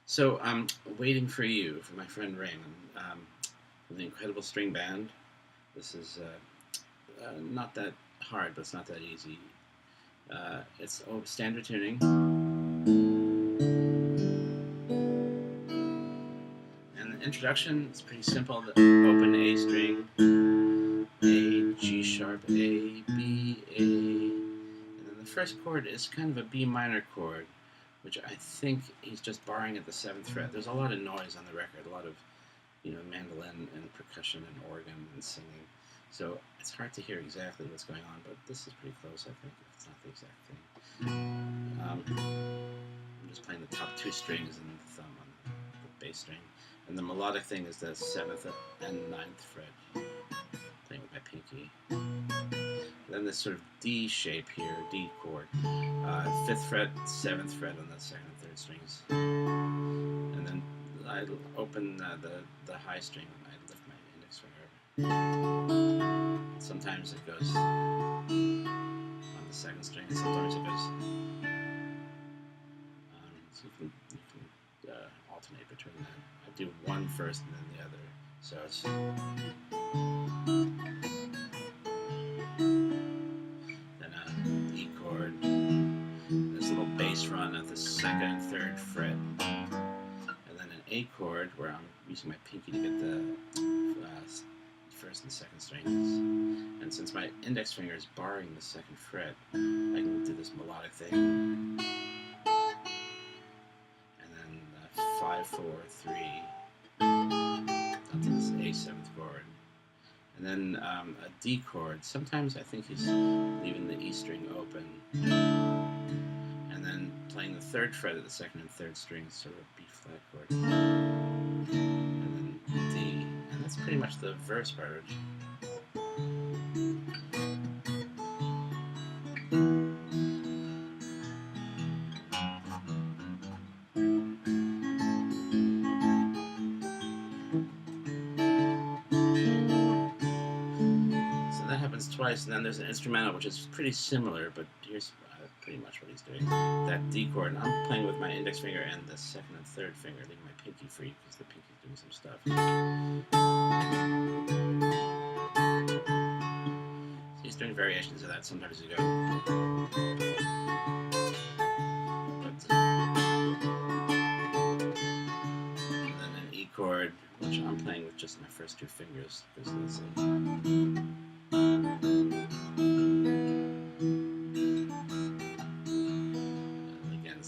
So I'm waiting for you, for my friend Raymond, from the Incredible String Band. This is not that hard, but it's not that easy. It's standard tuning, and the introduction is pretty simple. The open A string, A, G sharp, A, B, A, and then the first chord is kind of a B minor chord, which I think he's just borrowing at the 7th fret. There's a lot of noise on the record, a lot of mandolin and percussion and organ and singing. So it's hard to hear exactly what's going on, but this is pretty close, I think, if it's not the exact thing. I'm just playing the top 2 strings and the thumb on the bass string. And the melodic thing is the 7th and 9th fret, playing with my pinky. And then this sort of D shape here, D chord. 5th fret, 7th fret on the 2nd and 3rd strings. And then I open the high string and I lift my index finger. Sometimes it goes on the 2nd string, sometimes it goes. So you can alternate between that. I do one first and then the other. So it's. Then an E chord. This little bass run at the 2nd and 3rd fret. A chord where I'm using my pinky to get the 1st and 2nd strings, and since my index finger is barring the 2nd fret, I can do this melodic thing, and then 5, 4, 3 onto this A 7th chord, and then a D chord. Sometimes I think he's leaving the E string open, and then playing the 3rd fret of the 2nd and 3rd strings, sort of B flat chord, and then D, and that's pretty much the verse part. So that happens twice, and then there's an instrumental which is pretty similar, but here's pretty much what he's doing. That D chord, and I'm playing with my index finger and the 2nd and 3rd finger, leaving my pinky free because the pinky's doing some stuff. So he's doing variations of that. Sometimes you go. And then an E chord, which I'm playing with just my first 2 fingers.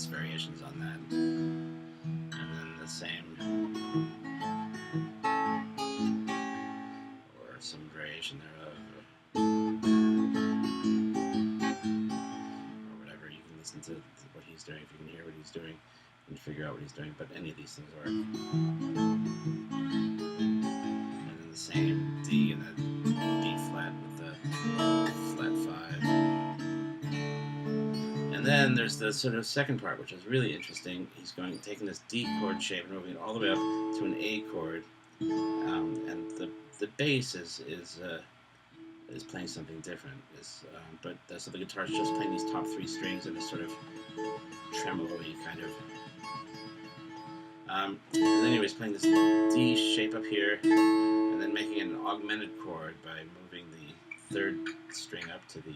Variations on that, and then the same, or some variation thereof, or whatever. You can listen to what he's doing. If you can hear what he's doing and figure out what he's doing, but any of these things work. And then the same D and the B flat with the flat 5. And then there's the sort of second part, which is really interesting. He's taking this D chord shape and moving it all the way up to an A chord, and the bass is playing something different. So the guitar's just playing these top 3 strings in this sort of tremolo-y kind of. And then anyways, playing this D shape up here, and then making an augmented chord by moving the 3rd string up to the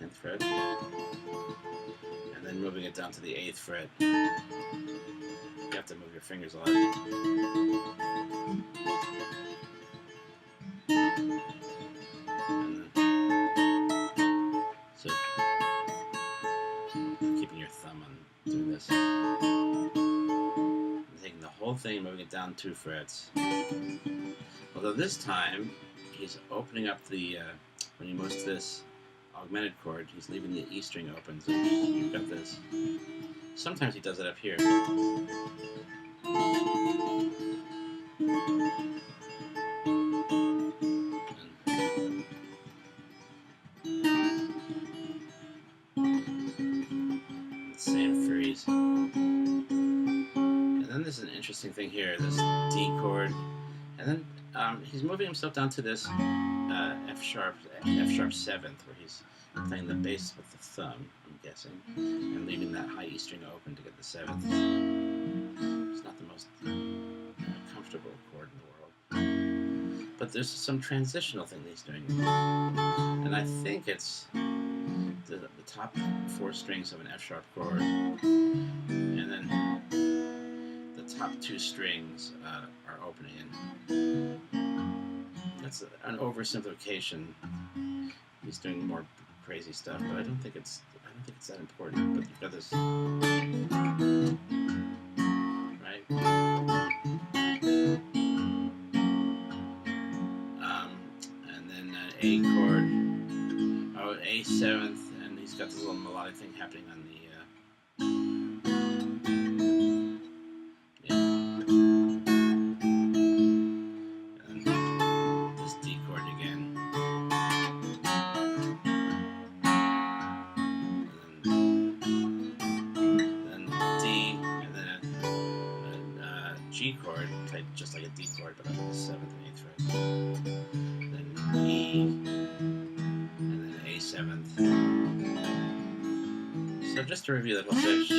10th fret, and then moving it down to the 8th fret. You have to move your fingers a lot. So keeping your thumb on doing this. And taking the whole thing and moving it down 2 frets. Although this time he's opening up the when he moves to this augmented chord, he's leaving the E string open, so you've got this. Sometimes he does it up here. Same freeze. And then there's an interesting thing here, this D chord, and then he's moving himself down to this F sharp 7th, where he's playing the bass with the thumb, I'm guessing, and leaving that high E string open to get the 7th. but there's some transitional thing he's doing, and I think it's the top 4 strings of an F sharp chord, and then the top 2 strings are opening. And that's an oversimplification. He's doing more crazy stuff, but I don't think it's that important. But you've got this, right? And then an A chord, A seventh, and he's got this little melodic thing happening on the and this D chord again, and then D, and then a G chord played just like a D chord, but on the 7th and 8th fret. Then E, and then A 7th. So just to review that whole pitch.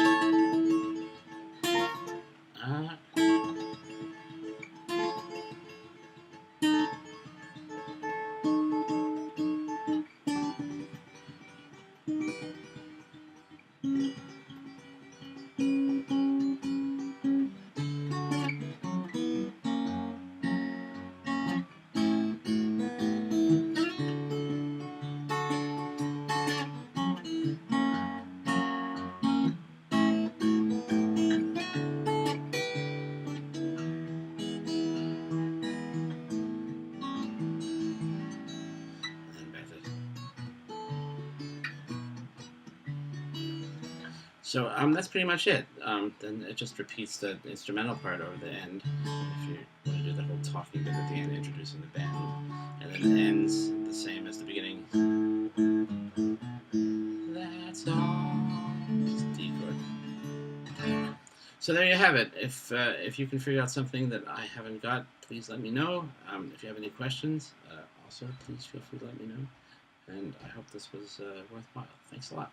So that's pretty much it. Then it just repeats the instrumental part over the end. If you want to do the whole talking bit at the end, introducing the band, and then it ends the same as the beginning. That's all. Just D chord. So there you have it. If you can figure out something that I haven't got, please let me know. If you have any questions, also please feel free to let me know. And I hope this was worthwhile. Thanks a lot.